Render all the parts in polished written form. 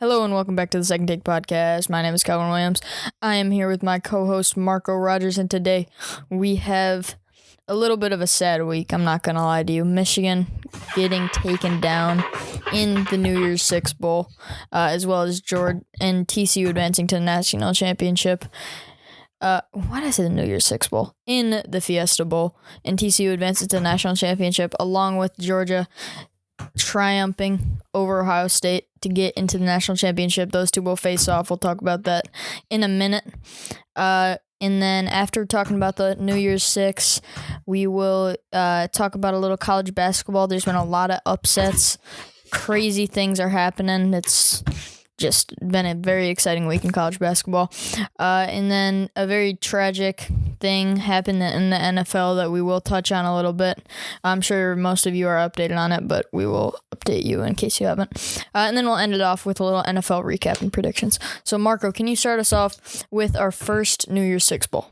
Hello and welcome back to the Second Take Podcast. My name is Calvin Williams. I am here with my co-host Marco Rogers, and today we have a little bit of a sad week. I'm not going to lie to you. Michigan getting taken down in the New Year's Six Bowl, as well as Georgia and TCU advancing to the national championship. Why did I say the New Year's Six Bowl? In the Fiesta Bowl, and TCU advances to the national championship, along with Georgia triumphing over Ohio State to get into the national championship. Those two will face off. We'll talk about that in a minute. And then after talking about the New Year's Six, we will talk about a little college basketball. There's been a lot of upsets. Crazy things are happening. It's just been a very exciting week in college basketball. And then a very tragic thing happened in the NFL that we will touch on a little bit. I'm sure most of you are updated on it, but we will update you in case you haven't. And then we'll end it off with a little NFL recap and predictions. So, Marco, can you start us off with our first New Year's Six Bowl?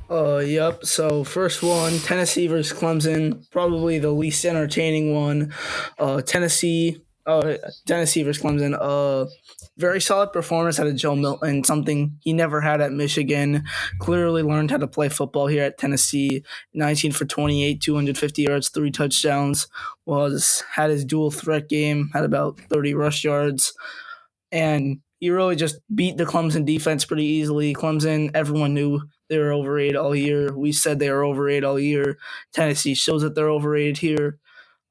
Yep. So first one, Tennessee versus Clemson, probably the least entertaining one. Tennessee versus Clemson. Very solid performance out of Joe Milton, something he never had at Michigan. Clearly learned how to play football here at Tennessee. 19 for 28, 250 yards, 3 touchdowns. Had his dual threat game, had about 30 rush yards. And he really just beat the Clemson defense pretty easily. Clemson, everyone knew they were overrated all year. We said they were overrated all year. Tennessee shows that they're overrated here.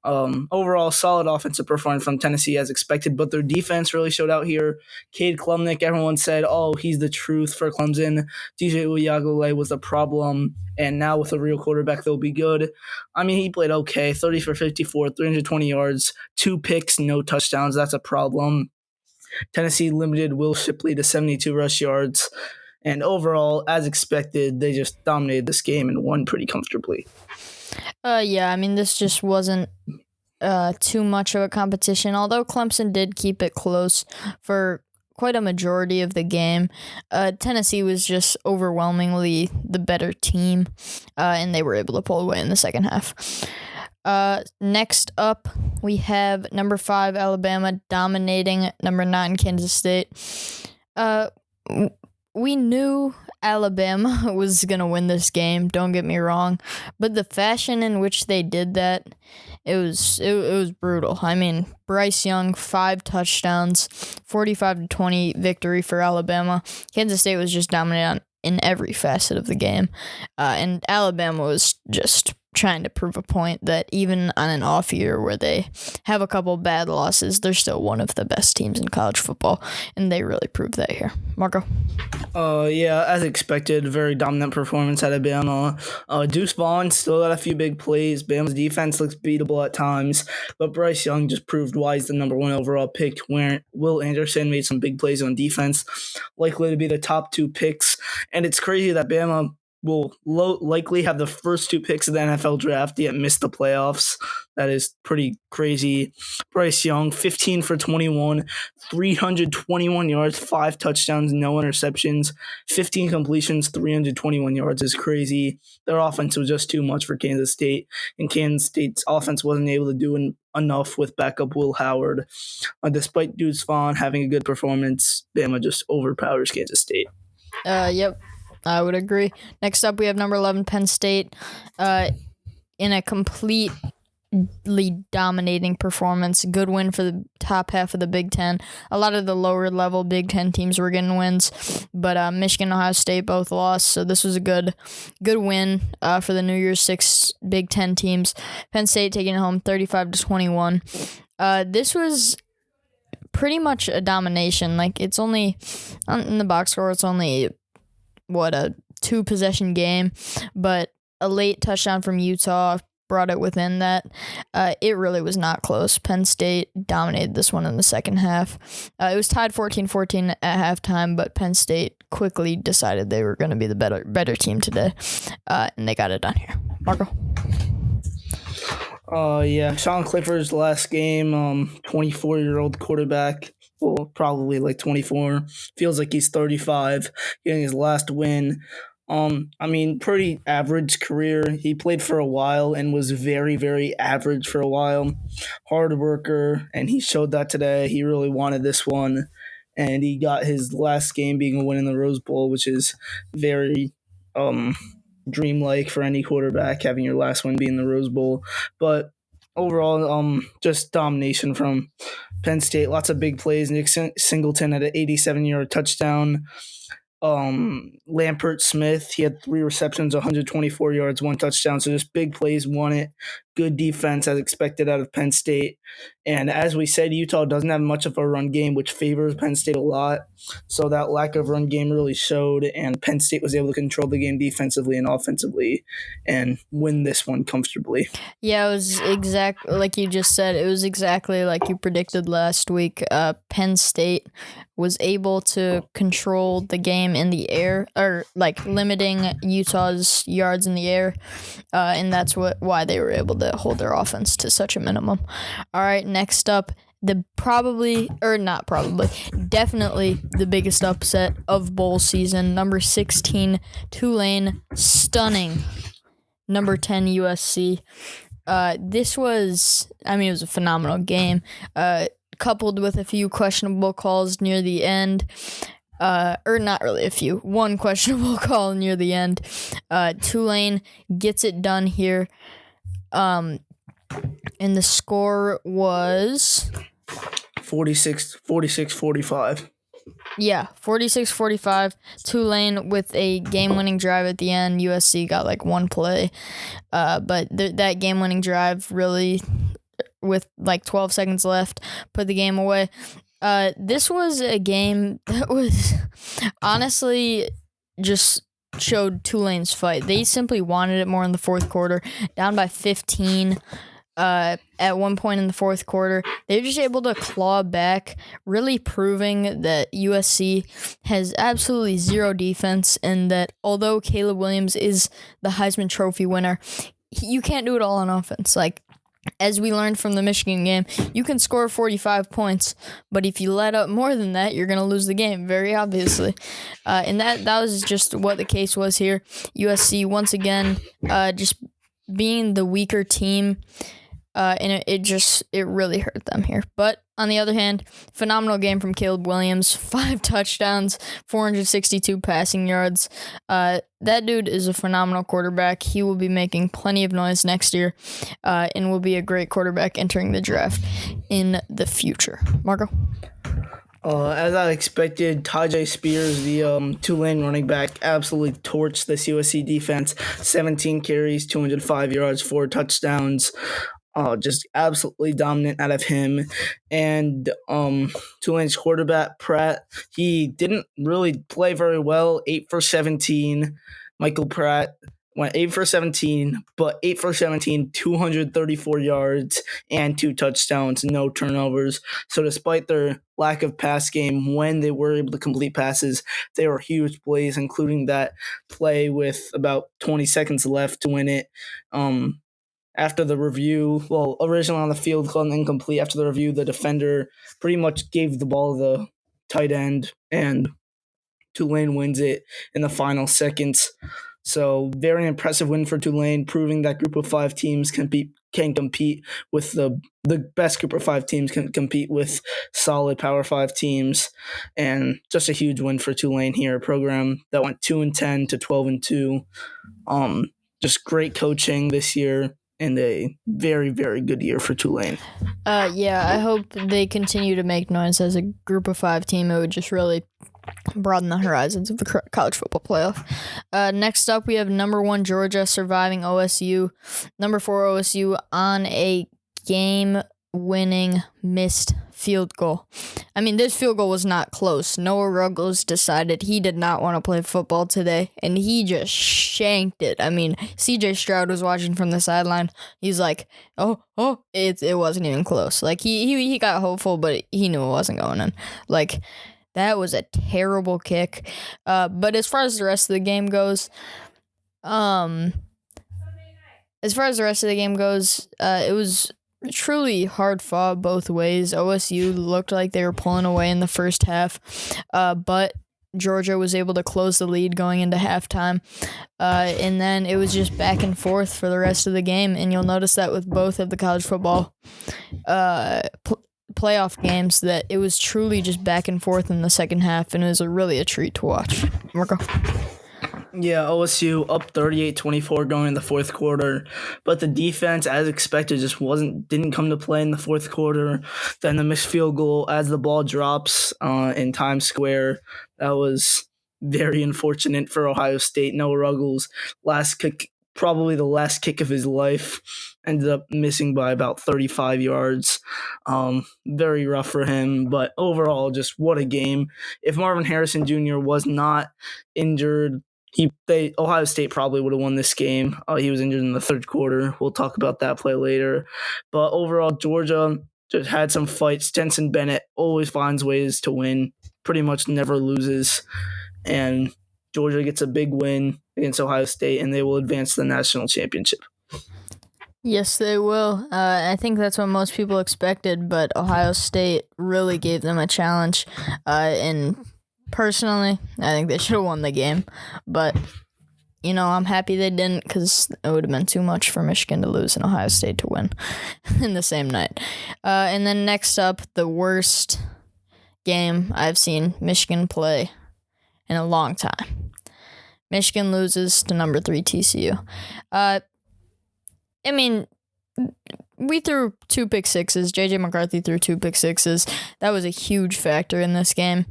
Overall, solid offensive performance from Tennessee as expected, but their defense really showed out here. Cade Klubnik, everyone said, he's the truth for Clemson. DJ Uyagale was the problem, and now with a real quarterback, they'll be good. I mean, he played okay, 30 for 54, 320 yards, 2 picks, no touchdowns. That's a problem. Tennessee limited Will Shipley to 72 rush yards, and overall, as expected, they just dominated this game and won pretty comfortably. Yeah, I mean, this just wasn't too much of a competition, although Clemson did keep it close for quite a majority of the game. Tennessee was just overwhelmingly the better team, and they were able to pull away in the second half. Next up, we have number 5 Alabama dominating number 9 Kansas State. We knew Alabama was going to win this game, don't get me wrong, but the fashion in which they did that, it was brutal. I mean, Bryce Young, 5 touchdowns, 45-20 victory for Alabama. Kansas State was just dominant in every facet of the game, and Alabama was just trying to prove a point that even on an off year where they have a couple bad losses, they're still one of the best teams in college football, and they really proved that here. Marco? Yeah, as expected, very dominant performance out of Bama. Deuce Vaughn still got a few big plays. Bama's defense looks beatable at times, but Bryce Young just proved why he's the number 1 overall pick. Where Will Anderson made some big plays on defense, likely to be the top 2 picks, and it's crazy that Bama will likely have the first 2 picks of the NFL draft, yet miss the playoffs. That is pretty crazy. Bryce Young, 15 for 21, 321 yards, 5 touchdowns, no interceptions, 15 completions, 321 yards is crazy. Their offense was just too much for Kansas State, and Kansas State's offense wasn't able to do enough with backup Will Howard. Despite Deuce Vaughn having a good performance, Bama just overpowers Kansas State. Yep. I would agree. Next up, we have number 11, Penn State, in a completely dominating performance. Good win for the top half of the Big Ten. A lot of the lower level Big Ten teams were getting wins, but Michigan and Ohio State both lost, so this was a good win for the New Year's Six Big Ten teams. Penn State taking it home 35-21. This was pretty much a domination. Like, it's only, in the box score, it's only a 2-possession game, but a late touchdown from Utah brought it within that. It really was not close. Penn State dominated this one in the second half. It was tied 14-14 at halftime, but Penn State quickly decided they were going to be the better team today, and they got it done here. Marco? Yeah, Sean Clifford's last game, 24-year-old quarterback. Well, probably like 24. Feels like he's 35, getting his last win. I mean, pretty average career. He played for a while and was very, very average for a while. Hard worker, and he showed that today. He really wanted this one. and he got his last game being a win in the Rose Bowl, which is very dreamlike for any quarterback, having your last win be in the Rose Bowl. But overall, just domination from Penn State. Lots of big plays. Nick Singleton had an 87-yard touchdown. Lampert Smith, he had 3 receptions, 124 yards, 1 touchdown. So just big plays, won it. Good defense as expected out of Penn State. And as we said, Utah doesn't have much of a run game, which favors Penn State a lot. So that lack of run game really showed, and Penn State was able to control the game defensively and offensively and win this one comfortably. Yeah, it was exactly like you just said. It was exactly like you predicted last week. Penn State was able to control the game in the air, or like limiting Utah's yards in the air, and that's why they were able to hold their offense to such a minimum. All right, next up, definitely the biggest upset of bowl season. Number 16 Tulane stunning number 10 USC. This was, it was a phenomenal game. Coupled with a few questionable calls near the end. Or not really a few. One questionable call near the end. Tulane gets it done here. And the score was 46-45. Yeah, 46-45. Tulane with a game-winning drive at the end. USC got like one play. But that game-winning drive really, with like 12 seconds left, put the game away. This was a game that was honestly just showed Tulane's fight. They simply wanted it more in the fourth quarter, down by 15. At one point in the fourth quarter, they were just able to claw back, really proving that USC has absolutely zero defense, and that although Caleb Williams is the Heisman Trophy winner, you can't do it all on offense. Like, as we learned from the Michigan game, you can score 45 points, but if you let up more than that, you're going to lose the game, very obviously. And that was just what the case was here. USC, once again, just being the weaker team, and it really hurt them here. But on the other hand, phenomenal game from Caleb Williams, 5 touchdowns, 462 passing yards. That dude is a phenomenal quarterback. He will be making plenty of noise next year, and will be a great quarterback entering the draft in the future. Marco? As I expected, Tajay Spears, the Tulane running back, absolutely torched this USC defense. 17 carries, 205 yards, 4 touchdowns. Just absolutely dominant out of him. And Tulane's quarterback, Pratt, he didn't really play very well. 8 for 17. Michael Pratt went 8 for 17, but 8 for 17, 234 yards and 2 touchdowns, no turnovers. So despite their lack of pass game, when they were able to complete passes, they were huge plays, including that play with about 20 seconds left to win it. After the review, originally on the field called incomplete. After the review, the defender pretty much gave the ball to the tight end, and Tulane wins it in the final seconds. So very impressive win for Tulane, proving that group of 5 teams can compete with the best group of 5 teams can compete with solid Power 5 teams, and just a huge win for Tulane here, a program that went 2-10 to 12-2. Just great coaching this year. And a very, very good year for Tulane. Yeah, I hope they continue to make noise as a group of 5 team. It would just really broaden the horizons of the college football playoff. Next up, we have number 1 Georgia surviving OSU. Number 4 OSU on a game-winning missed field goal. This field goal was not close. Noah Ruggles decided he did not want to play football today, and he just shanked it. CJ Stroud was watching from the sideline. He's like, it wasn't even close. Like, he got hopeful, but he knew it wasn't going in. Like, that was a terrible kick. But as far as the rest of the game goes, it was truly hard fought both ways. OSU looked like they were pulling away in the first half, but Georgia was able to close the lead going into halftime, and then it was just back and forth for the rest of the game. And you'll notice that with both of the college football playoff games that it was truly just back and forth in the second half, and it was really a treat to watch. Marco? Yeah, OSU up 38-24 going in the fourth quarter, but the defense, as expected, just didn't come to play in the fourth quarter. Then the missed field goal as the ball drops in Times Square. That was very unfortunate for Ohio State. Noah Ruggles, last kick, probably the last kick of his life, ended up missing by about 35 yards. Very rough for him, but overall, just what a game. If Marvin Harrison Jr. was not injured, Ohio State probably would have won this game. He was injured in the third quarter. We'll talk about that play later. But overall, Georgia just had some fights. Stetson Bennett always finds ways to win, pretty much never loses. And Georgia gets a big win against Ohio State, and they will advance to the national championship. Yes, they will. I think that's what most people expected, but Ohio State really gave them a challenge. And personally, I think they should have won the game. But, I'm happy they didn't, because it would have been too much for Michigan to lose and Ohio State to win in the same night. And then next up, the worst game I've seen Michigan play in a long time. Michigan loses to number 3 TCU. We threw 2 pick sixes. JJ McCarthy threw 2 pick sixes. That was a huge factor in this game.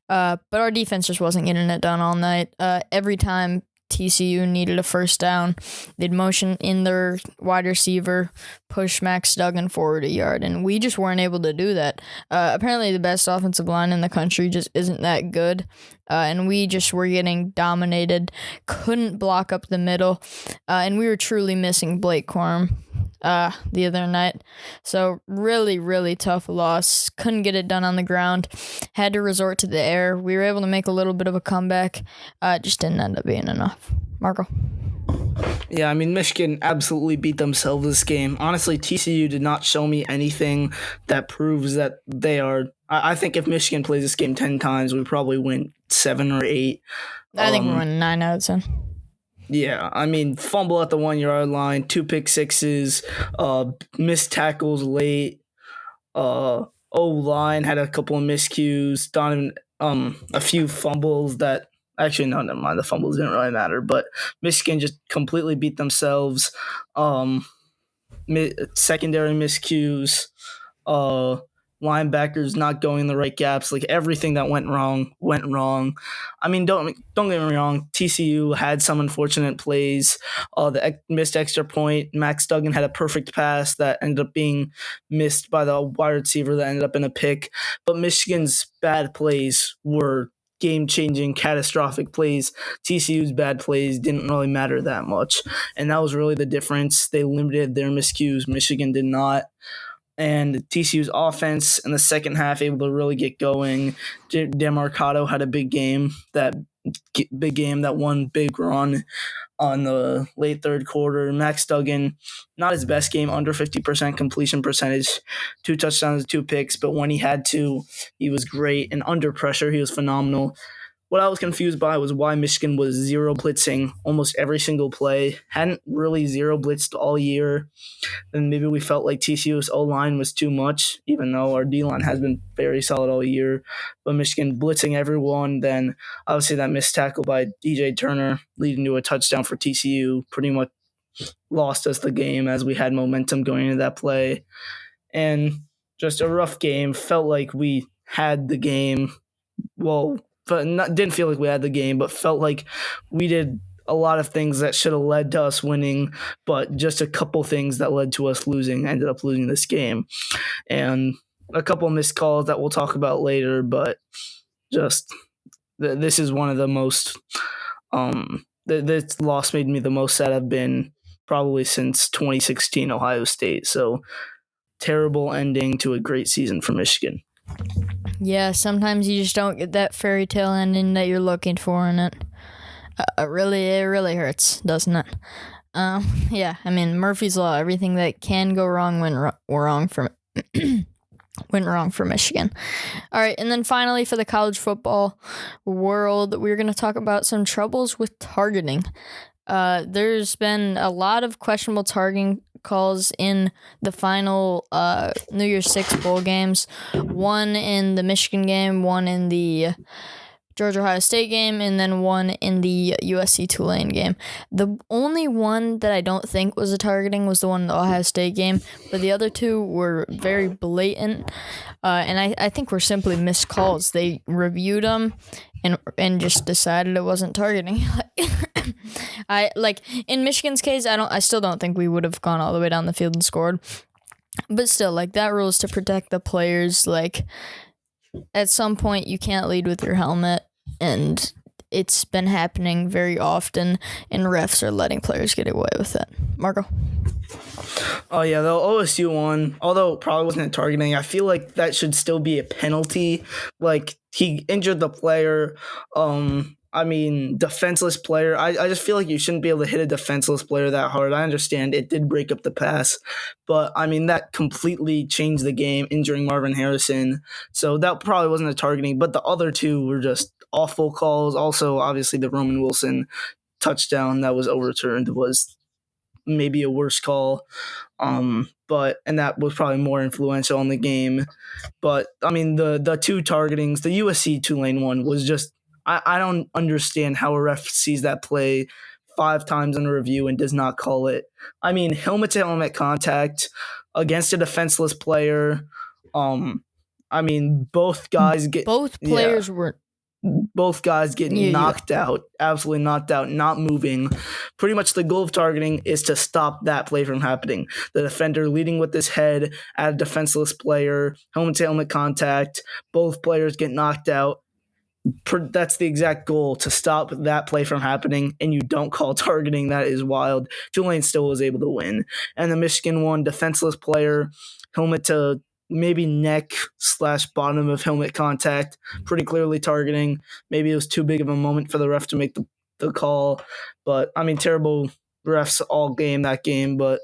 But our defense just wasn't getting it done all night. Every time TCU needed a first down, they'd motion in their wide receiver, push Max Duggan forward a yard, and we just weren't able to do that. Apparently the best offensive line in the country just isn't that good, and we just were getting dominated, couldn't block up the middle, and we were truly missing Blake Corum the other night. So really, really tough loss. Couldn't get it done on the ground. Had to resort to the air. We were able to make a little bit of a comeback. Just didn't end up being enough. Marco? Yeah, Michigan absolutely beat themselves this game. Honestly, TCU did not show me anything that proves that they are. I think if Michigan plays this game 10 times, we probably win 7 or 8. I think we're winning 9 out of 10. Yeah, fumble at the 1-yard line, 2 pick sixes, missed tackles late. O-line had a couple of miscues. Donovan, a few fumbles that actually no, never mind. The fumbles didn't really matter, but Michigan just completely beat themselves. Secondary miscues. Linebackers not going in the right gaps, like everything that went wrong. Don't get me wrong, TCU had some unfortunate plays. The missed extra point, Max Duggan had a perfect pass that ended up being missed by the wide receiver that ended up in a pick. But Michigan's bad plays were game-changing, catastrophic plays. TCU's bad plays didn't really matter that much, and that was really the difference. They limited their miscues. Michigan did not. And TCU's offense in the second half able to really get going. DeMarcado had a big game, that one big run on the late third quarter. Max Duggan, not his best game, under 50% completion percentage, 2 touchdowns, 2 picks, but when he had to, he was great. And under pressure, he was phenomenal. What I was confused by was why Michigan was zero blitzing almost every single play. Hadn't really zero blitzed all year. And maybe we felt like TCU's O-line was too much, even though our D-line has been very solid all year. But Michigan blitzing everyone, then obviously that missed tackle by DJ Turner leading to a touchdown for TCU pretty much lost us the game as we had momentum going into that play. And just a rough game. Felt like we had the game. Didn't feel like we had the game, but felt like we did a lot of things that should have led to us winning, but just a couple things that led to us losing, ended up losing this game. And a couple missed calls that we'll talk about later, but just this is one of the most this loss made me the most sad I've been probably since 2016 Ohio State. So terrible ending to a great season for Michigan. Yeah, sometimes you just don't get that fairy tale ending that you're looking for in it. It really hurts, doesn't it? Yeah, Murphy's Law. Everything that can go wrong went wrong for Michigan. All right, and then finally for the college football world, we're going to talk about some troubles with targeting. There's been a lot of questionable targeting calls in the final New Year's Six bowl games. One in the Michigan game, one in the Georgia-Ohio State game, and then one in the USC-Tulane game. The only one that I don't think was a targeting was the one in the Ohio State game, but the other two were very blatant, and I think were simply missed calls. They reviewed them and just decided it wasn't targeting. In Michigan's case, I still don't think we would have gone all the way down the field and scored, but still, that rule is to protect the players. At some point, you can't lead with your helmet, and it's been happening very often, and refs are letting players get away with it. Marco? Oh, yeah, the OSU one, although it probably wasn't targeting, I feel like that should still be a penalty. He injured the player. Defenseless player. I just feel like you shouldn't be able to hit a defenseless player that hard. I understand it did break up the pass, but that completely changed the game, injuring Marvin Harrison. So that probably wasn't a targeting, but the other two were just awful calls. Also, obviously, the Roman Wilson touchdown that was overturned was maybe a worse call. And that was probably more influential in the game. But the two targetings, the USC Tulane one was just, I don't understand how a ref sees that play 5 times in a review and does not call it. Helmet to helmet contact against a defenseless player. Both guys get both players were. Both guys getting knocked out, absolutely knocked out, not moving. Pretty much the goal of targeting is to stop that play from happening. The defender leading with his head at a defenseless player, helmet-to-helmet contact, both players get knocked out. That's the exact goal, to stop that play from happening, and you don't call targeting. That is wild. Tulane still was able to win. And the Michigan one, defenseless player, helmet to maybe neck / bottom of helmet contact, pretty clearly targeting. Maybe it was too big of a moment for the ref to make the call. But, terrible refs all game that game, but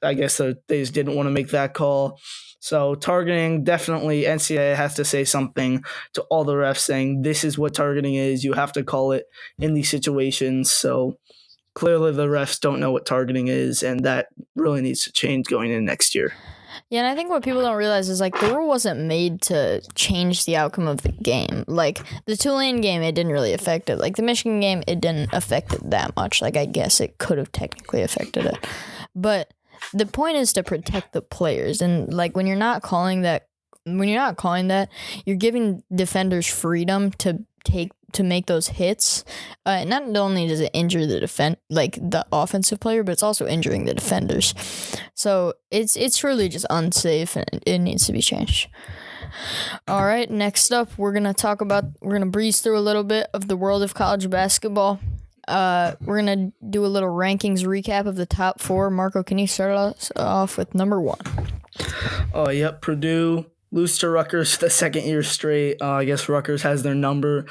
I guess they just didn't want to make that call. So targeting, definitely NCAA has to say something to all the refs saying this is what targeting is. You have to call it in these situations. So clearly the refs don't know what targeting is, and that really needs to change going into next year. Yeah, and I think what people don't realize is the rule wasn't made to change the outcome of the game. The Tulane game, it didn't really affect it. The Michigan game, it didn't affect it that much. I guess it could have technically affected it. But the point is to protect the players, and when you're not calling that, you're giving defenders freedom to make those hits. Not only does it injure the the offensive player, but it's also injuring the defenders. So it's really just unsafe, and it needs to be changed. All right, next up, we're gonna breeze through a little bit of the world of college basketball. We're gonna do a little rankings recap of the top 4. Marco, can you start us off with number 1? Oh, yep. Purdue lose to Rutgers the second year straight. I guess Rutgers has their number.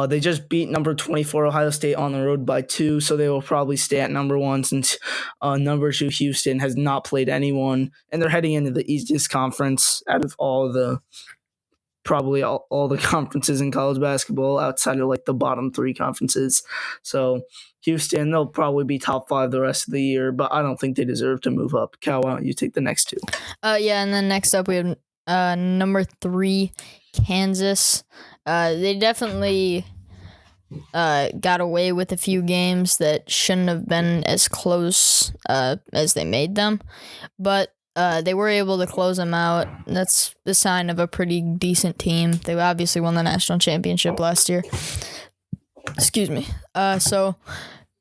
They just beat number 24 Ohio State on the road by 2, so they will probably stay at number 1 since number 2 Houston has not played anyone, and they're heading into the easiest conference out of all the conferences in college basketball outside of the bottom 3 conferences. So Houston, they'll probably be top 5 the rest of the year, but I don't think they deserve to move up. Cal, why don't you take the next 2? Yeah, and then next up we have number 3, Kansas. They definitely got away with a few games that shouldn't have been as close as they made them, but they were able to close them out. That's the sign of a pretty decent team. They obviously won the national championship last year. Excuse me. So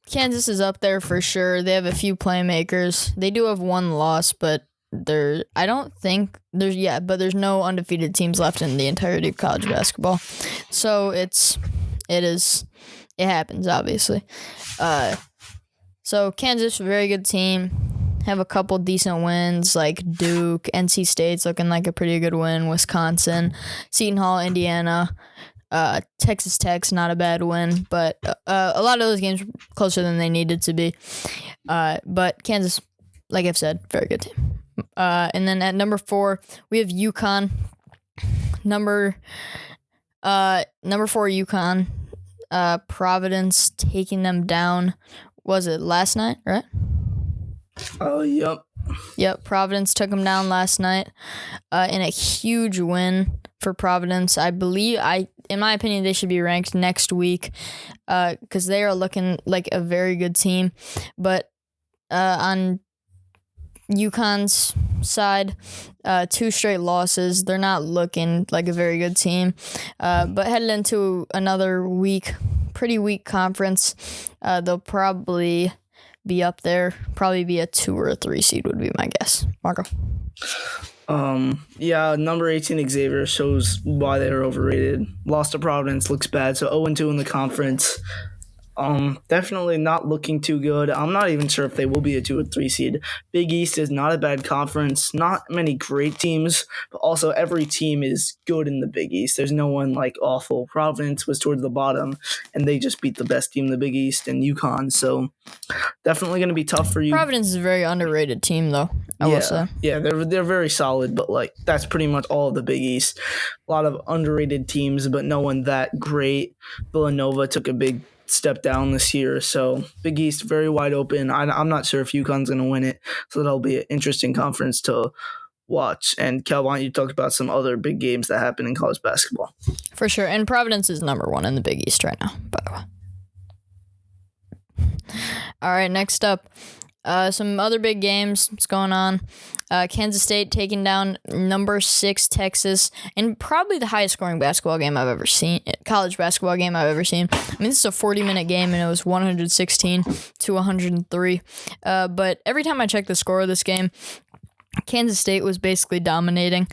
Kansas is up there for sure. They have a few playmakers. They do have one loss, but there's no undefeated teams left in the entirety of college basketball. So it happens, obviously. So Kansas, a very good team. Have a couple decent wins like Duke, NC State's looking like a pretty good win, Wisconsin, Seton Hall, Indiana, Texas Tech's not a bad win, but a lot of those games were closer than they needed to be. But Kansas, like I've said, very good team. And then at number 4, we have UConn. Number 4, UConn. Providence taking them down. Was it last night, right? Oh, yep. Yep, Providence took them down last night in a huge win for Providence. I believe, in my opinion, they should be ranked next week because they are looking like a very good team. But on UConn's side, 2 straight losses. They're not looking like a very good team. But headed into another pretty weak conference, they'll probably be up there. Probably be a 2 or a 3 seed would be my guess. Marco? Yeah, number 18 Xavier shows why they're overrated. Lost to Providence, looks bad. So 0-2 in the conference. Definitely not looking too good. I'm not even sure if they will be a 2 or 3 seed. Big East is not a bad conference. Not many great teams, but also every team is good in the Big East. There's no one like awful. Providence was towards the bottom, and they just beat the best team in the Big East and UConn. So definitely going to be tough for you. Providence is a very underrated team, though. I will say. Yeah, they're very solid, but like that's pretty much all of the Big East. A lot of underrated teams, but no one that great. Villanova took a big step down this year, so Big East very wide open. I'm not sure if UConn's going to win it, so that'll be an interesting conference to watch. And Cal, why don't you talk about some other big games that happen in college basketball? For sure, and Providence is number 1 in the Big East right now, by the way. All right, next up, some other big games. What's going on? Kansas State taking down number 6 Texas, and probably the highest scoring basketball game I've ever seen. College basketball game I've ever seen. I mean, this is a 40-minute game, and it was 116 to 103. But every time I check the score of this game, Kansas State was basically dominating.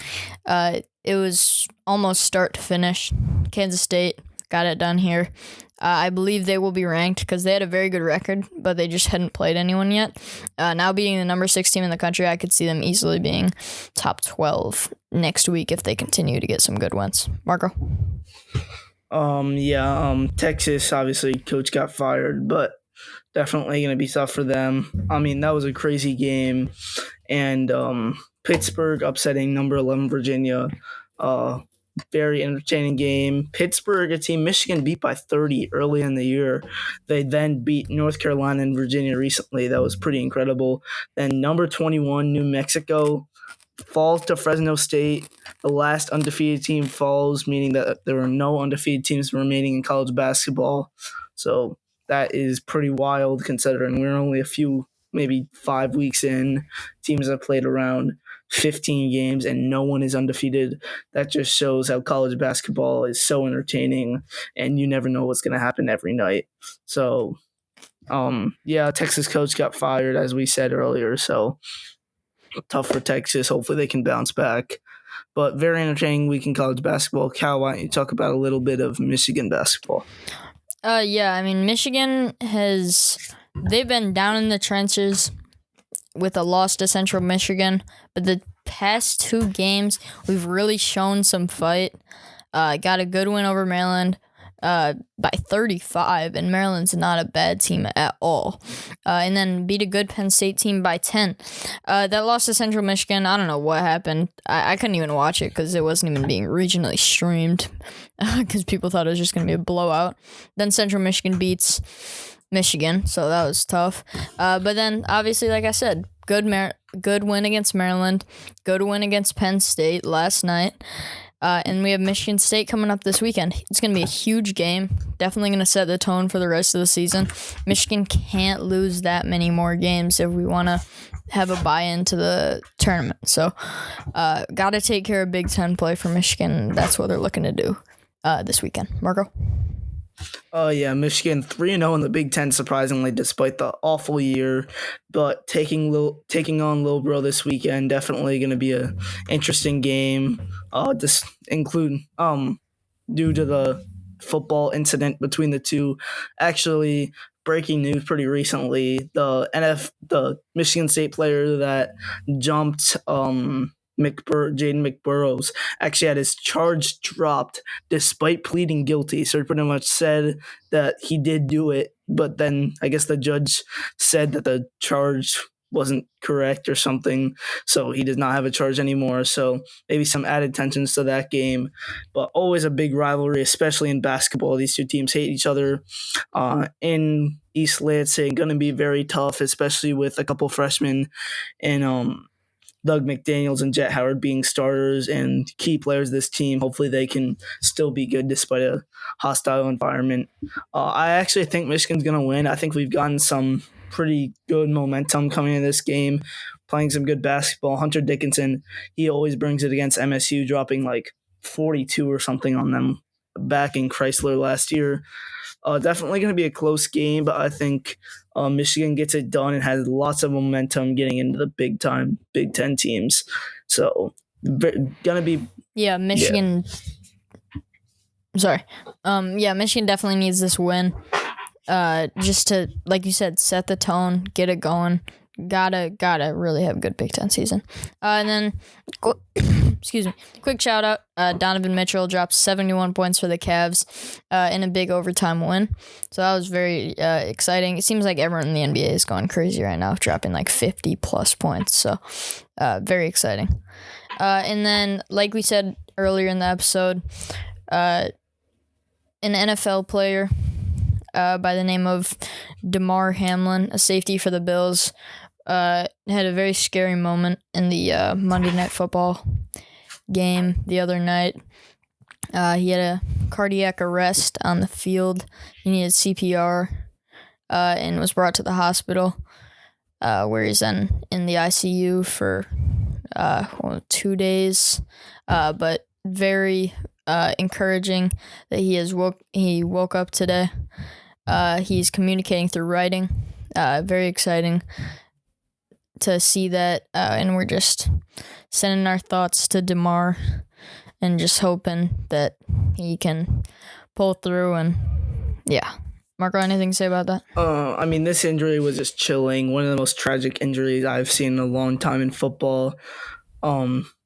It was almost start to finish. Kansas State got it done here. I believe they will be ranked because they had a very good record, but they just hadn't played anyone yet. Now beating the number 6 team in the country, I could see them easily being top 12 next week if they continue to get some good wins. Marco? Texas, obviously, coach got fired, but definitely going to be tough for them. I mean, that was a crazy game. And Pittsburgh upsetting number 11 Virginia. Very entertaining game. Pittsburgh, a team Michigan beat by 30 early in the year. They then beat North Carolina and Virginia recently. That was pretty incredible. Then number 21, New Mexico, falls to Fresno State. The last undefeated team falls, meaning that there are no undefeated teams remaining in college basketball. So that is pretty wild considering we're only a few, maybe 5 weeks in. Teams have played around 15 games and no one is undefeated. That just shows how college basketball is so entertaining and you never know what's going to happen every night. So, Texas coach got fired, as we said earlier. So tough for Texas. Hopefully they can bounce back. But very entertaining week in college basketball. Cal, why don't you talk about a little bit of Michigan basketball? I mean, Michigan they've been down in the trenches with a loss to Central Michigan, but the past 2 games, we've really shown some fight. Got a good win over Maryland by 35, and Maryland's not a bad team at all. And then beat a good Penn State team by 10. That loss to Central Michigan, I don't know what happened. I couldn't even watch it because it wasn't even being regionally streamed because people thought it was just going to be a blowout. Then Central Michigan beats Michigan, so that was tough. But then, obviously, like I said, good win against Maryland, good win against Penn State last night. And we have Michigan State coming up this weekend. It's going to be a huge game. Definitely going to set the tone for the rest of the season. Michigan can't lose that many more games if we want to have a buy-in to the tournament. So, got to take care of Big Ten play for Michigan. That's what they're looking to do this weekend. Marco? Michigan 3-0 in the Big Ten, surprisingly, despite the awful year. But taking on Lil Bro this weekend, definitely going to be a interesting game. Due to the football incident between the two. Actually, breaking news pretty recently: the Michigan State player that jumped Jaden McBurrows actually had his charge dropped despite pleading guilty. So he pretty much said that he did do it, but then I guess the judge said that the charge wasn't correct or something, so he does not have a charge anymore. So maybe some added tensions to that game, but always a big rivalry, especially in basketball. These two teams hate each other. In East Lansing, going to be very tough, especially with a couple freshmen and Doug McDaniels and Jet Howard being starters and key players of this team. Hopefully they can still be good despite a hostile environment. I actually think Michigan's going to win. I think we've gotten some pretty good momentum coming in this game, playing some good basketball. Hunter Dickinson, he always brings it against MSU, dropping like 42 or something on them back in Chrysler last year. Definitely going to be a close game, but I think Michigan gets it done and has lots of momentum getting into the big-time Big Ten teams. So, going to be... Yeah, Michigan... Yeah. Michigan definitely needs this win. Just to, like you said, set the tone, get it going. Gotta really have a good Big Ten season. And then, excuse me, quick shout out. Donovan Mitchell dropped 71 points for the Cavs in a big overtime win. So that was very exciting. It seems like everyone in the NBA is going crazy right now, dropping like 50 plus points. So very exciting. And then, like we said earlier in the episode, an NFL player by the name of Damar Hamlin, a safety for the Bills, had a very scary moment in the Monday Night Football game the other night. He had a cardiac arrest on the field. He needed CPR and was brought to the hospital where he's in the ICU for 2 days. But very encouraging that he woke up today. He's communicating through writing. Very exciting to see that, and we're just sending our thoughts to Damar and just hoping that he can pull through. And yeah, Marco, anything to say about that? I mean, this injury was just chilling. One of the most tragic injuries I've seen in a long time in football.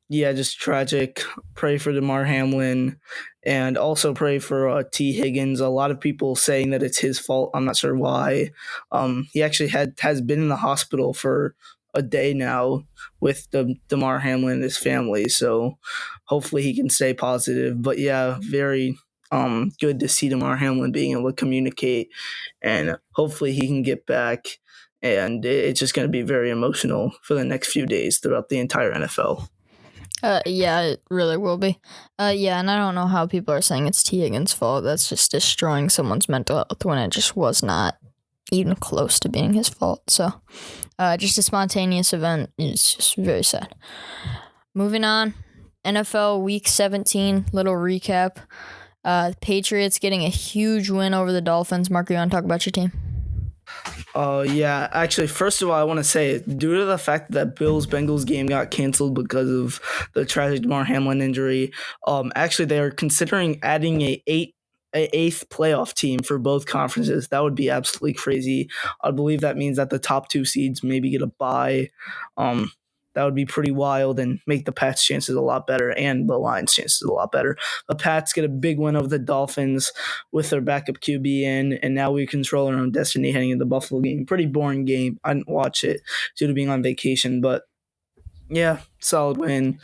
Yeah, just tragic. Pray for Damar Hamlin and also pray for T. Higgins. A lot of people saying that it's his fault. I'm not sure why. He actually has been in the hospital for a day now with Damar Hamlin and his family. So hopefully he can stay positive. But yeah, very good to see Damar Hamlin being able to communicate, and hopefully he can get back. And it's just going to be very emotional for the next few days throughout the entire NFL. Yeah, it really will be. Yeah, and I don't know how people are saying it's T. Higgins' fault. That's just destroying someone's mental health when it just was not even close to being his fault. So, just a spontaneous event. It's just very sad. Moving on, NFL Week 17, little recap. Patriots getting a huge win over the Dolphins. Mark, you want to talk about your team? Yeah, actually, first of all, I want to say, due to the fact that Bills-Bengals game got canceled because of the tragic Damar Hamlin injury, actually, they are considering adding a eighth playoff team for both conferences. That would be absolutely crazy. I believe that means that the top two seeds maybe get a bye. That would be pretty wild and make the Pats' chances a lot better and the Lions' chances a lot better. The Pats get a big win over the Dolphins with their backup QB in, and now we control our own destiny heading into the Buffalo game. Pretty boring game. I didn't watch it due to being on vacation, but yeah, solid win.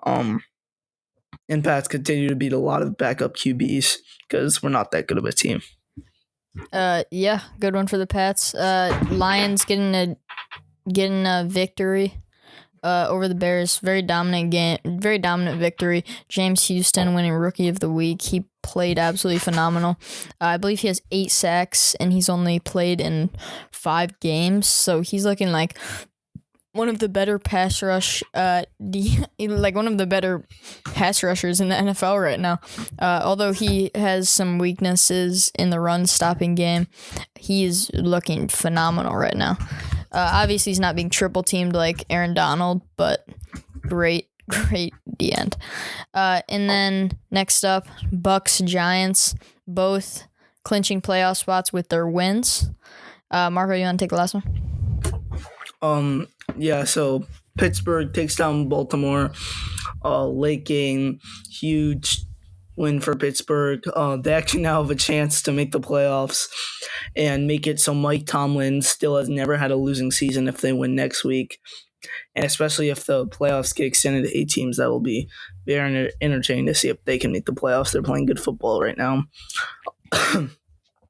And Pats continue to beat a lot of backup QBs because we're not that good of a team. Yeah, good one for the Pats. Lions getting a victory over the Bears. Very dominant game, very dominant victory. James Houston winning Rookie of the Week. He played absolutely phenomenal. I believe he has 8 sacks, and he's only played in 5 games, so he's looking like one of the better pass rushers in the NFL right now. Although he has some weaknesses in the run-stopping game, he's looking phenomenal right now. Obviously, he's not being triple-teamed like Aaron Donald, but great the end. And then next up, Bucs-Giants, both clinching playoff spots with their wins. Marco, you want to take the last one? Yeah, so Pittsburgh takes down Baltimore. Late game, huge win for Pittsburgh. They actually now have a chance to make the playoffs and make it so Mike Tomlin still has never had a losing season if they win next week. And especially if the playoffs get extended to 8 teams, that will be very entertaining to see if they can make the playoffs. They're playing good football right now.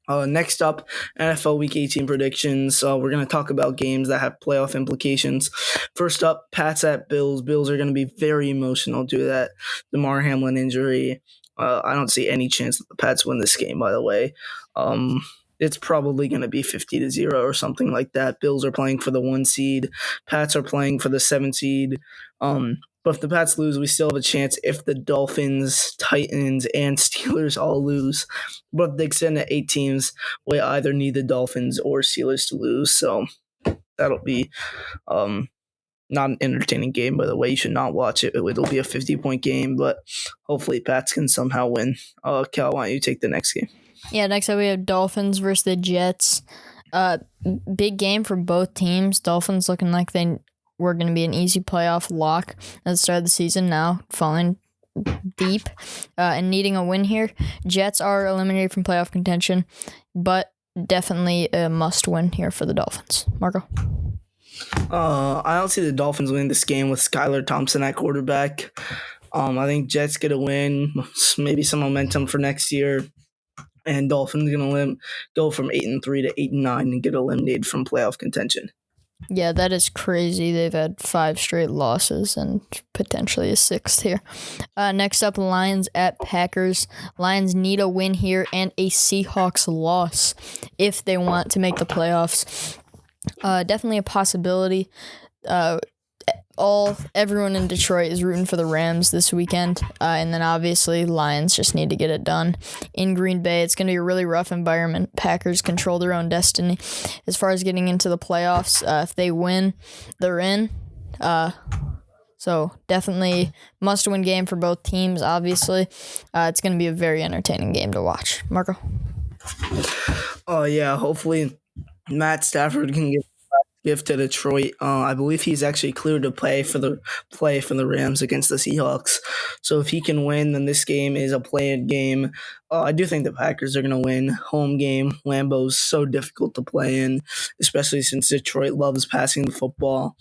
Next up, NFL Week 18 predictions. We're going to talk about games that have playoff implications. First up, Pats at Bills. Bills are going to be very emotional due to that DeMar Hamlin injury. I don't see any chance that the Pats win this game, by the way. It's probably going to be 50-0 or something like that. Bills are playing for the 1 seed. Pats are playing for the 7 seed. But if the Pats lose, we still have a chance if the Dolphins, Titans, and Steelers all lose. But if they extend to 8 teams, we either need the Dolphins or Steelers to lose. So that'll be not an entertaining game, by the way. You should not watch it. It'll be a 50-point game, but hopefully Pats can somehow win. Cal, why don't you take the next game? Yeah, next up we have Dolphins versus the Jets. Big game for both teams. Dolphins looking like they were going to be an easy playoff lock at the start of the season, now falling deep and needing a win here. Jets are eliminated from playoff contention, but definitely a must-win here for the Dolphins. Marco? I don't see the Dolphins winning this game with Skylar Thompson at quarterback. I think Jets get a win, maybe some momentum for next year. And Dolphins going to go from 8-3 to 8-9 and get eliminated from playoff contention. Yeah, that is crazy. They've had 5 straight losses and potentially a 6th here. Next up, Lions at Packers. Lions need a win here and a Seahawks loss if they want to make the playoffs. Definitely a possibility. Everyone in Detroit is rooting for the Rams this weekend, and then obviously Lions just need to get it done in Green Bay. It's going to be a really rough environment. Packers control their own destiny as far as getting into the playoffs. If they win, they're in. So definitely must-win game for both teams. Obviously, it's going to be a very entertaining game to watch. Marco. Oh yeah, hopefully Matt Stafford can get gift to Detroit. I believe he's actually cleared to play for the Rams against the Seahawks. So if he can win, then this game is a play-in game. I do think the Packers are going to win. Home game. Lambeau's so difficult to play in, especially since Detroit loves passing the football.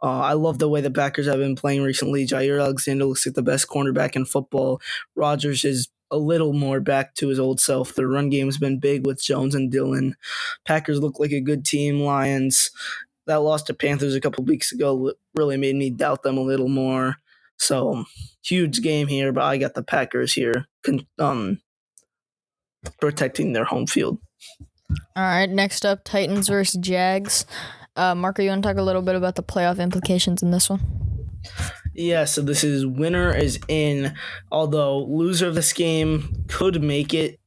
I love the way the Packers have been playing recently. Jair Alexander looks like the best cornerback in football. Rodgers is a little more back to his old self. The run game has been big with Jones and Dillon. Packers look like a good team. Lions, that loss to Panthers a couple weeks ago really made me doubt them a little more. So, huge game here, but I got the Packers here protecting their home field. All right, next up, Titans versus Jags. Marco, you want to talk a little bit about the playoff implications in this one? Yeah, so this is winner is in, although loser of this game could make it.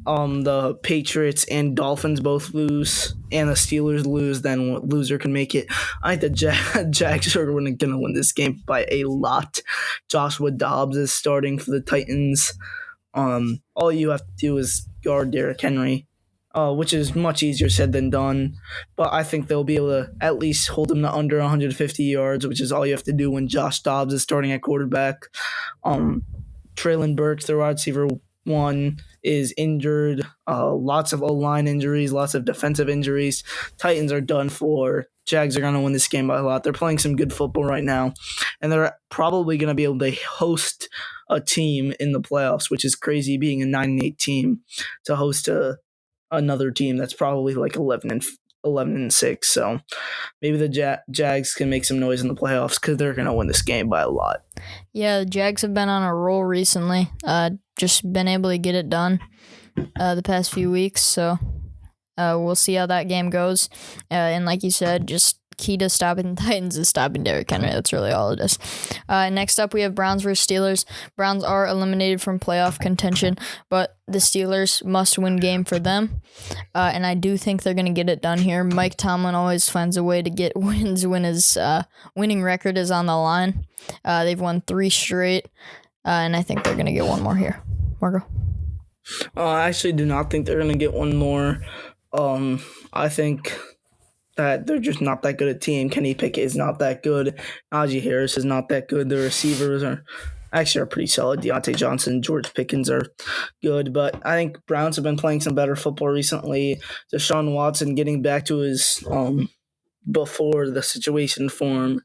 The Patriots and Dolphins both lose, and the Steelers lose, then loser can make it. I think the Jags are going to win this game by a lot. Joshua Dobbs is starting for the Titans. All you have to do is guard Derrick Henry, which is much easier said than done. But I think they'll be able to at least hold him to under 150 yards, which is all you have to do when Josh Dobbs is starting at quarterback. Traylon Burks, the wide receiver one, is injured. Lots of O-line injuries, lots of defensive injuries. Titans are done for. Jags are going to win this game by a lot. They're playing some good football right now, and they're probably going to be able to host a team in the playoffs, which is crazy, being a 9-8 team to host another team that's probably like 11-6. So maybe the Jags can make some noise in the playoffs because they're going to win this game by a lot. Yeah, the Jags have been on a roll recently. Just been able to get it done the past few weeks. So we'll see how that game goes. And like you said, just key to stopping the Titans is stopping Derrick Henry. That's really all it is. Next up, we have Browns versus Steelers. Browns are eliminated from playoff contention, but the Steelers must-win game for them. And I do think they're going to get it done here. Mike Tomlin always finds a way to get wins when his winning record is on the line. They've won 3 straight, and I think they're going to get one more here. Marco? I actually do not think they're going to get one more. I think that they're just not that good a team. Kenny Pickett is not that good. Najee Harris is not that good. The receivers are actually are pretty solid. Deontay Johnson, George Pickens are good, but I think Browns have been playing some better football recently. Deshaun Watson getting back to his before the situation form,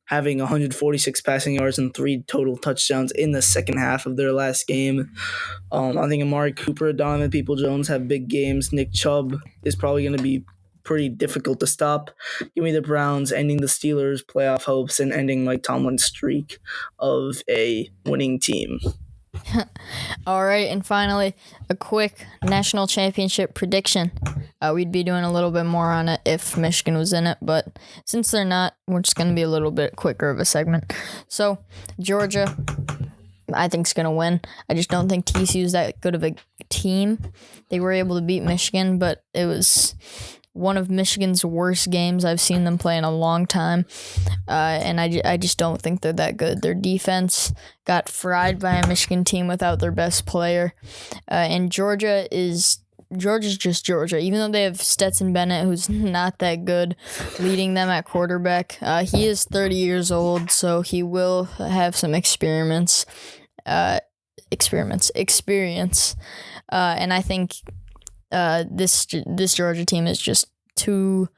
having 146 passing yards and 3 total touchdowns in the second half of their last game. I think Amari Cooper, Donovan Peoples-Jones have big games. Nick Chubb is probably going to be pretty difficult to stop. Give me the Browns ending the Steelers' playoff hopes and ending Mike Tomlin's streak of a winning team. All right, and finally, a quick national championship prediction. We'd be doing a little bit more on it if Michigan was in it, but since they're not, we're just going to be a little bit quicker of a segment. So, Georgia, I think, is going to win. I just don't think TCU is that good of a team. They were able to beat Michigan, but it was one of Michigan's worst games I've seen them play in a long time, and I just don't think they're that good. Their defense got fried by a Michigan team without their best player, and Georgia's just Georgia. Even though they have Stetson Bennett, who's not that good, leading them at quarterback, he is 30 years old, so he will have some experience, and I think this Georgia team is just too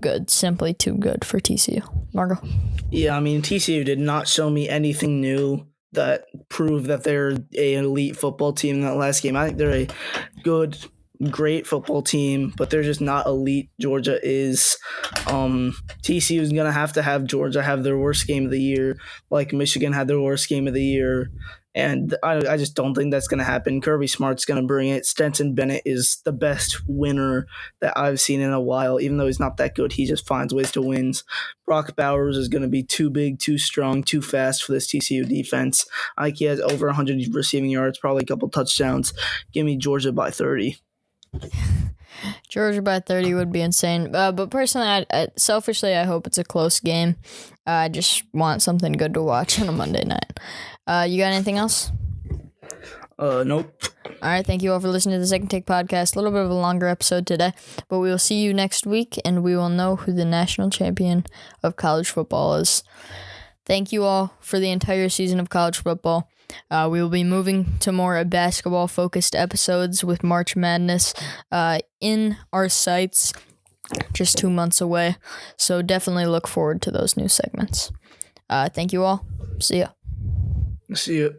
good, simply too good for TCU. Margo? Yeah, I mean, TCU did not show me anything new that proved that they're an elite football team in that last game. I think they're a good, great football team, but they're just not elite. Georgia is. TCU is going to have Georgia have their worst game of the year, like Michigan had their worst game of the year. And I just don't think that's going to happen. Kirby Smart's going to bring it. Stetson Bennett is the best winner that I've seen in a while. Even though he's not that good, he just finds ways to win. Brock Bowers is going to be too big, too strong, too fast for this TCU defense. I think he has over 100 receiving yards, probably a couple touchdowns. Give me Georgia by 30. Georgia by 30 would be insane. But personally, selfishly, I hope it's a close game. I just want something good to watch on a Monday night. You got anything else? Nope. All right, thank you all for listening to the Second Take Podcast. A little bit of a longer episode today, but we will see you next week, and we will know who the national champion of college football is. Thank you all for the entire season of college football. We will be moving to more basketball-focused episodes with March Madness in our sights just 2 months away, so definitely look forward to those new segments. Thank you all. See ya. See you.